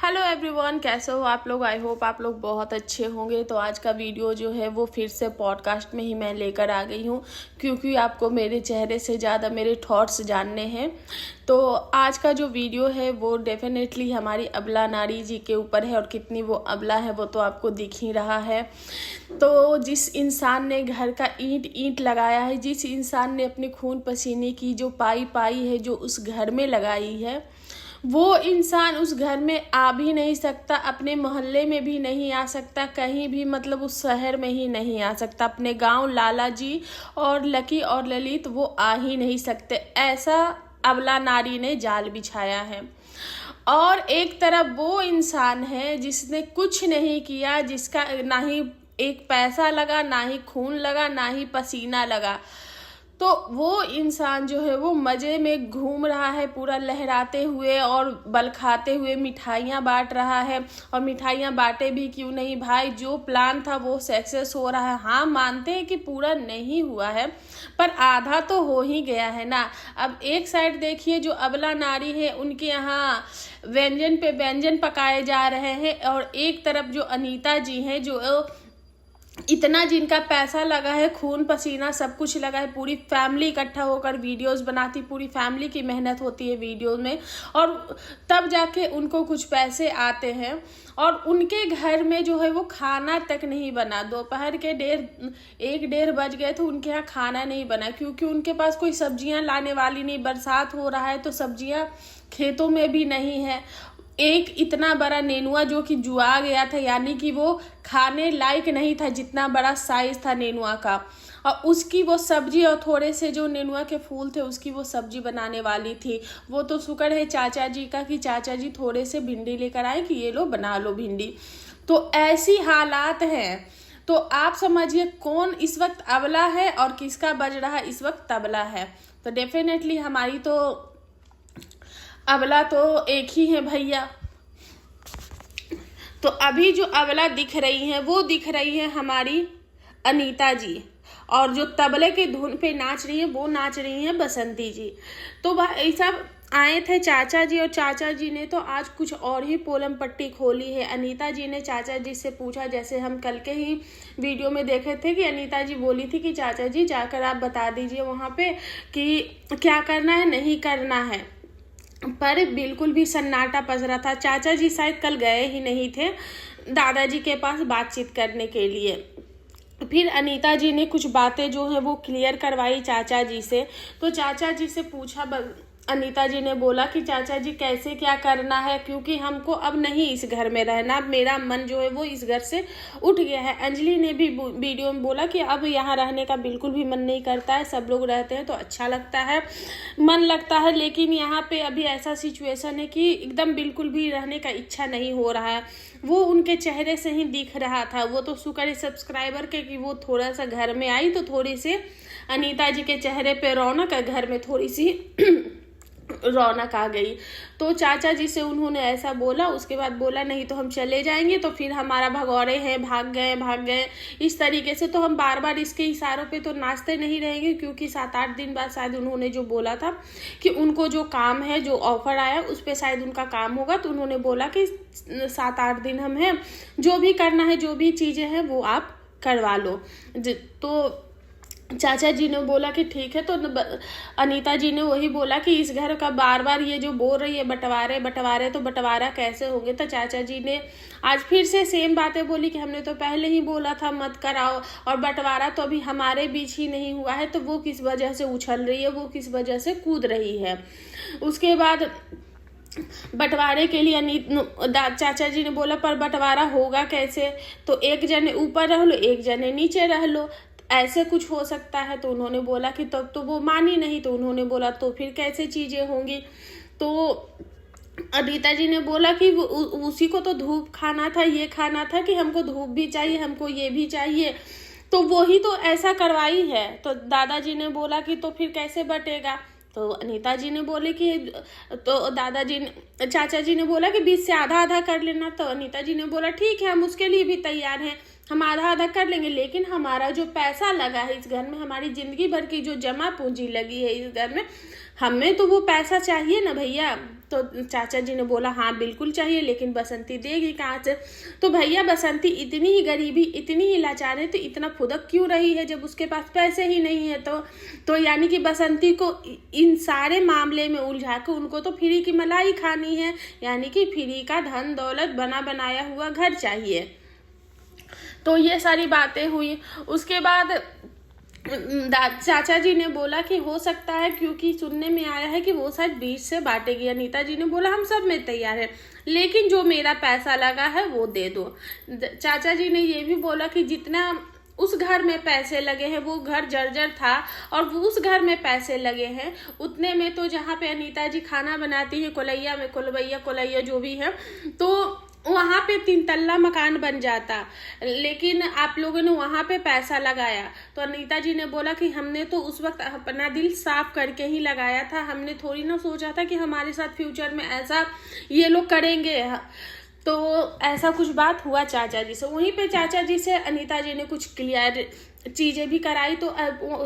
Hello everyone, कैसे हो आप लोग। आई होप आप लोग बहुत अच्छे होंगे। तो आज का वीडियो जो है वो फिर से पॉडकास्ट में ही मैं लेकर आ गई हूँ, क्योंकि आपको मेरे चेहरे से ज़्यादा मेरे थॉट्स जानने हैं। तो आज का जो वीडियो है वो डेफिनेटली हमारी अबला नारी जी के ऊपर है, और कितनी वो अबला है वो तो आपको दिख ही रहा है। तो जिस इंसान ने घर का ईंट ईंट लगाया है, जिस इंसान ने अपने खून पसीने की जो पाई है जो उस घर में लगाई है, वो इंसान उस घर में आ भी नहीं सकता, अपने मोहल्ले में भी नहीं आ सकता, कहीं भी मतलब उस शहर में ही नहीं आ सकता। अपने गांव लाला जी और लकी और ललित वो आ ही नहीं सकते। ऐसा अबला नारी ने जाल बिछाया है। और एक तरफ वो इंसान है जिसने कुछ नहीं किया, जिसका ना ही एक पैसा लगा, ना ही खून लगा, ना ही पसीना लगा। तो वो इंसान जो है वो मज़े में घूम रहा है, पूरा लहराते हुए और बल खाते हुए मिठाइयाँ बांट रहा है। और मिठाइयाँ बांटे भी क्यों नहीं भाई, जो प्लान था वो सक्सेस हो रहा है। हाँ, मानते हैं कि पूरा नहीं हुआ है, पर आधा तो हो ही गया है ना। अब एक साइड देखिए, जो अबला नारी है उनके यहाँ व्यंजन पे व्यंजन पकाए जा रहे हैं, और एक तरफ जो अनीता जी हैं, जो इतना जिनका पैसा लगा है, खून पसीना सब कुछ लगा है, पूरी फैमिली इकट्ठा होकर वीडियोस बनाती, पूरी फैमिली की मेहनत होती है वीडियो में, और तब जाके उनको कुछ पैसे आते हैं। और उनके घर में जो है वो खाना तक नहीं बना। दोपहर के 1-1:30 बज गए तो उनके यहाँ खाना नहीं बना, क्योंकि उनके पास कोई सब्जियां लाने वाली नहीं। बरसात हो रहा है तो सब्जियां खेतों में भी नहीं है। एक इतना बड़ा नेनुआ जो कि जुआ गया था, यानी कि वो खाने लायक नहीं था, जितना बड़ा साइज था नेनुआ का। और उसकी वो सब्जी, और थोड़े से जो नेनुआ के फूल थे उसकी वो सब्जी बनाने वाली थी। वो तो शुक्र है चाचा जी का कि चाचा जी थोड़े से भिंडी लेकर आए कि ये लो बना लो भिंडी। तो ऐसी हालात हैं। तो आप समझिए कौन इस वक्त अबला है और किसका बज रहा इस वक्त तबला है। तो डेफिनेटली हमारी तो अबला तो एक ही है भैया। तो अभी जो अबला दिख रही है वो दिख रही है हमारी अनीता जी, और जो तबले के धुन पे नाच रही है वो नाच रही है बसंती जी। तो भाई सब आए थे चाचा जी, और चाचा जी ने तो आज कुछ और ही पोलम पट्टी खोली है। अनीता जी ने चाचा जी से पूछा, जैसे हम कल के ही वीडियो में देखे थे कि अनीता जी बोली थी कि चाचा जी जाकर आप बता दीजिए वहाँ पे कि क्या करना है नहीं करना है, पर बिल्कुल भी सन्नाटा पसरा था। चाचा जी शायद कल गए ही नहीं थे दादाजी के पास बातचीत करने के लिए। फिर अनीता जी ने कुछ बातें जो है वो क्लियर करवाई चाचा जी से। तो चाचा जी से पूछा, अनीता जी ने बोला कि चाचा जी कैसे क्या करना है, क्योंकि हमको अब नहीं इस घर में रहना, मेरा मन जो है वो इस घर से उठ गया है। अंजलि ने भी वीडियो में बोला कि अब यहाँ रहने का बिल्कुल भी मन नहीं करता है, सब लोग रहते हैं तो अच्छा लगता है, मन लगता है, लेकिन यहाँ पे अभी ऐसा सिचुएशन है कि एकदम बिल्कुल भी रहने का इच्छा नहीं हो रहा है। वो उनके चेहरे से ही दिख रहा था। वो तो शुक्र है सब्सक्राइबर के कि वो थोड़ा सा घर में आई तो थोड़ी सी अनीता जी के चेहरे पे रौनक, घर में थोड़ी सी रौनक आ गई। तो चाचा जी से उन्होंने ऐसा बोला, उसके बाद बोला नहीं तो हम चले जाएंगे, तो फिर हमारा भगौरे हैं, भाग गए इस तरीके से। तो हम बार बार इसके इशारों पे तो नाचते नहीं रहेंगे, क्योंकि 7-8 दिन बाद शायद उन्होंने जो बोला था कि उनको जो काम है, जो ऑफर आया उस पर शायद उनका काम होगा, तो उन्होंने बोला कि 7-8 दिन हम हैं, जो भी करना है, जो भी चीज़ें हैं वो आप करवा लो। तो चाचा जी ने बोला कि ठीक है। तो अनीता जी ने वही बोला कि इस घर का बार बार ये जो बोल रही है बंटवारे, तो बंटवारा कैसे होंगे। तो चाचा जी ने आज फिर से सेम बातें बोली कि हमने तो पहले ही बोला था मत कराओ, और बंटवारा तो अभी हमारे बीच ही नहीं हुआ है, तो वो किस वजह से उछल रही है, वो किस वजह से कूद रही है। उसके बाद बंटवारे के लिए चाचा जी ने बोला पर बंटवारा होगा कैसे, तो एक जने ऊपर रह लो, एक जने नीचे रह लो, ऐसे कुछ हो सकता है। तो उन्होंने बोला कि तब तो वो मानी नहीं। तो उन्होंने बोला तो फिर कैसे चीज़ें होंगी। तो अनीता जी ने बोला कि उसी को तो धूप खाना था, ये खाना था कि हमको धूप भी चाहिए, हमको ये भी चाहिए, तो वही तो ऐसा करवाई है। तो दादाजी ने बोला कि तो फिर कैसे बटेगा। तो अनीता जी ने बोले कि तो चाचा जी ने बोला कि 20 से आधा आधा कर लेना। तो अनीता जी ने बोला ठीक है, हम उसके लिए भी तैयार हैं, हम आधा आधा कर लेंगे, लेकिन हमारा जो पैसा लगा है इस घर में, हमारी जिंदगी भर की जो जमा पूंजी लगी है इस घर में, हमें तो वो पैसा चाहिए ना भैया। तो चाचा जी ने बोला हाँ बिल्कुल चाहिए, लेकिन बसंती देगी कहाँ से। तो भैया बसंती इतनी ही गरीबी, इतनी ही लाचार है तो इतना फुदक क्यों रही है जब उसके पास पैसे ही नहीं है। तो यानी कि बसंती को इन सारे मामले में उलझा के उनको तो फ्री की मलाई खानी है, यानी कि फ्री का धन दौलत बना बनाया हुआ घर चाहिए। तो ये सारी बातें हुई। उसके बाद चाचा जी ने बोला कि हो सकता है, क्योंकि सुनने में आया है कि वो शायद 20 से बांटेगी। अनीता जी ने बोला हम सब में तैयार है, लेकिन जो मेरा पैसा लगा है वो दे दो। चाचा जी ने ये भी बोला कि जितना उस घर में पैसे लगे हैं, वो घर जर्जर था और वो उस घर में पैसे लगे हैं, उतने में तो जहाँ पे अनीता जी खाना बनाती है कोलैया में, कोलैया जो भी है, तो वहाँ पे 3 तल्ला मकान बन जाता, लेकिन आप लोगों ने वहाँ पे पैसा लगाया। तो अनीता जी ने बोला कि हमने तो उस वक्त अपना दिल साफ करके ही लगाया था, हमने थोड़ी ना सोचा था कि हमारे साथ फ्यूचर में ऐसा ये लोग करेंगे। तो ऐसा कुछ बात हुआ चाचा जी से। वहीं पे चाचा जी से अनीता जी ने कुछ क्लियर चीज़ें भी कराई। तो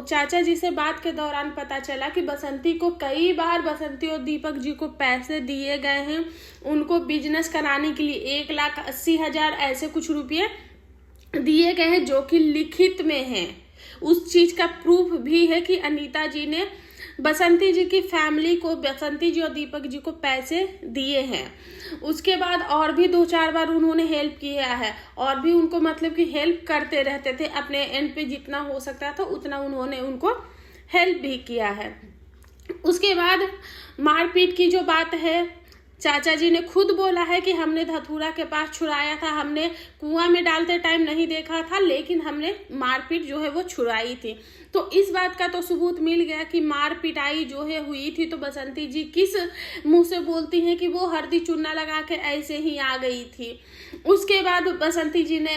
चाचा जी से बात के दौरान पता चला कि बसंती को कई बार बसंती और दीपक जी को पैसे दिए गए हैं उनको बिजनेस कराने के लिए। 1,80,000 ऐसे कुछ रुपये दिए गए हैं जो कि लिखित में हैं। उस चीज़ का प्रूफ भी है कि अनीता जी ने बसंती जी की फैमिली को, बसंती जी और दीपक जी को पैसे दिए हैं। उसके बाद और भी 2-4 बार उन्होंने हेल्प किया है और भी उनको मतलब कि हेल्प करते रहते थे, अपने एंड पे जितना हो सकता था उतना उन्होंने उनको हेल्प भी किया है। उसके बाद मारपीट की जो बात है, चाचा जी ने खुद बोला है कि हमने धतूरा के पास छुड़ाया था, हमने कुआं में डालते टाइम नहीं देखा था, लेकिन हमने मारपीट जो है वो छुड़ाई थी। तो इस बात का तो सबूत मिल गया कि मार पिटाई जो है हुई थी। तो बसंती जी किस मुंह से बोलती हैं कि वो हल्दी चूना लगा के ऐसे ही आ गई थी। उसके बाद बसंती जी ने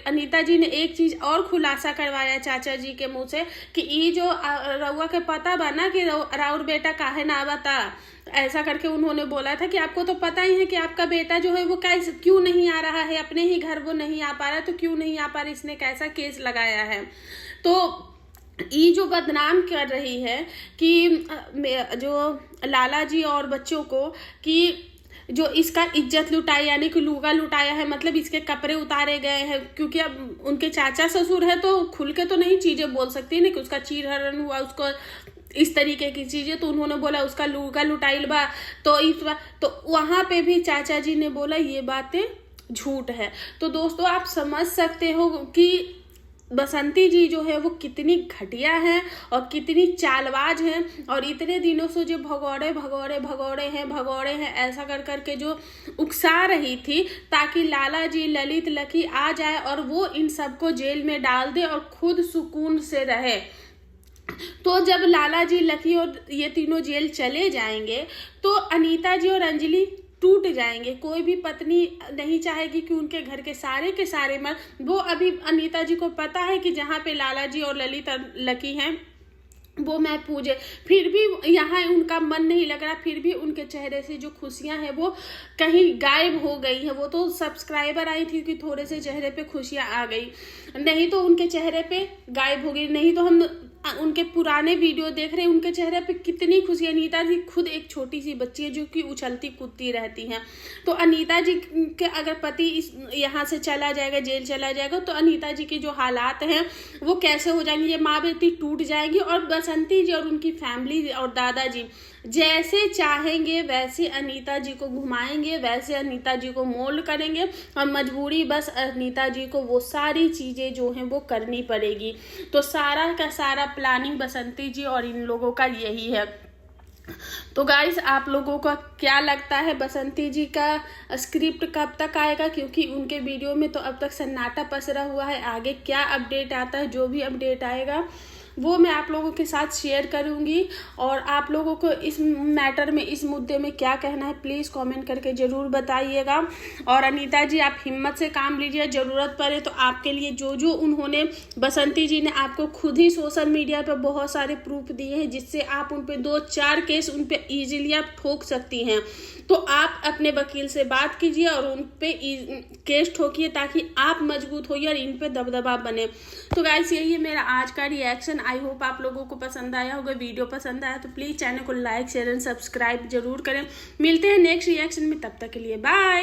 अनीता जी ने एक चीज और खुलासा करवाया चाचा जी के मुंह से कि ये जो रउआ के पता बना कि राउर बेटा काहे ना बता, ऐसा करके उन्होंने बोला था कि आपको तो पता ही है कि आपका बेटा जो है वो कैसे क्यों नहीं आ रहा है, अपने ही घर वो नहीं आ पा रहा, तो क्यों नहीं आ पा रहा, इसने कैसा केस लगाया है। तो ये जो बदनाम कर रही है कि जो लाला जी और बच्चों को कि जो इसका इज्जत लुटाई, यानी कि लूगा लुटाया है, मतलब इसके कपड़े उतारे गए हैं, क्योंकि अब उनके चाचा ससुर है तो खुल के तो नहीं चीजें बोल सकती ना कि उसका चीरहरण हुआ, उसको इस तरीके की चीजें। तो उन्होंने बोला उसका लूगा लुटाइल बा, तो इस बार तो वहां पे भी चाचा जी ने बोला ये बातें झूठ है। तो दोस्तों आप समझ सकते हो कि बसंती जी जो है वो कितनी घटिया है और कितनी चालबाज है, और इतने दिनों से जो भगौड़े हैं ऐसा कर करके जो उकसा रही थी ताकि लाला जी ललित लकी आ जाए और वो इन सबको जेल में डाल दे और खुद सुकून से रहे। तो जब लाला जी लकी और ये तीनों जेल चले जाएंगे तो अनीता जी और अंजलि टूट जाएंगे। कोई भी पत्नी नहीं चाहेगी कि उनके घर के सारे मर्द, वो अभी अनीता जी को पता है कि जहाँ पे लाला जी और ललित लकी हैं वो मैं पूजे, फिर भी यहाँ उनका मन नहीं लग रहा, फिर भी उनके चेहरे से जो खुशियां हैं वो कहीं गायब हो गई हैं। वो तो सब्सक्राइबर आई थी कि थोड़े से चेहरे पे खुशियां आ गई, नहीं तो उनके चेहरे पे गायब हो गई। नहीं तो हम उनके पुराने वीडियो देख रहे हैं, उनके चेहरे पे कितनी खुशी। अनीता जी खुद एक छोटी सी बच्ची है जो कि उछलती कूदती रहती हैं। तो अनीता जी के अगर पति यहाँ से चला जाएगा, जेल चला जाएगा, तो अनीता जी के जो हालात हैं वो कैसे हो जाएंगे, ये माँ बेटी टूट जाएंगी। और बसंती जी और उनकी फैमिली और दादाजी जैसे चाहेंगे वैसे अनीता जी को घुमाएंगे, वैसे अनीता जी को मोल्ड करेंगे, और मजबूरी बस अनीता जी को वो सारी चीज़ें जो हैं वो करनी पड़ेगी। तो सारा का सारा प्लानिंग बसंती जी और इन लोगों का यही है। तो गाइस आप लोगों का क्या लगता है बसंती जी का स्क्रिप्ट कब तक आएगा, क्योंकि उनके वीडियो में तो अब तक सन्नाटा पसरा हुआ है। आगे क्या अपडेट आता है, जो भी अपडेट आएगा वो मैं आप लोगों के साथ शेयर करूंगी। और आप लोगों को इस मैटर में, इस मुद्दे में क्या कहना है प्लीज़ कमेंट करके ज़रूर बताइएगा। और अनीता जी आप हिम्मत से काम लीजिए, ज़रूरत पड़े तो आपके लिए जो उन्होंने, बसंती जी ने आपको खुद ही सोशल मीडिया पर बहुत सारे प्रूफ दिए हैं जिससे आप उन पर 2-4 केस उन पर ईजिली आप ठोक सकती हैं। तो आप अपने वकील से बात कीजिए और उन पे केस ठोकिए ताकि आप मजबूत होइए और इन पे दबदबा बने। तो गाइस यही है मेरा आज का रिएक्शन। आई होप आप लोगों को पसंद आया होगा, वीडियो पसंद आया तो प्लीज़ चैनल को लाइक शेयर एंड सब्सक्राइब जरूर करें। मिलते हैं नेक्स्ट रिएक्शन में, तब तक के लिए बाय।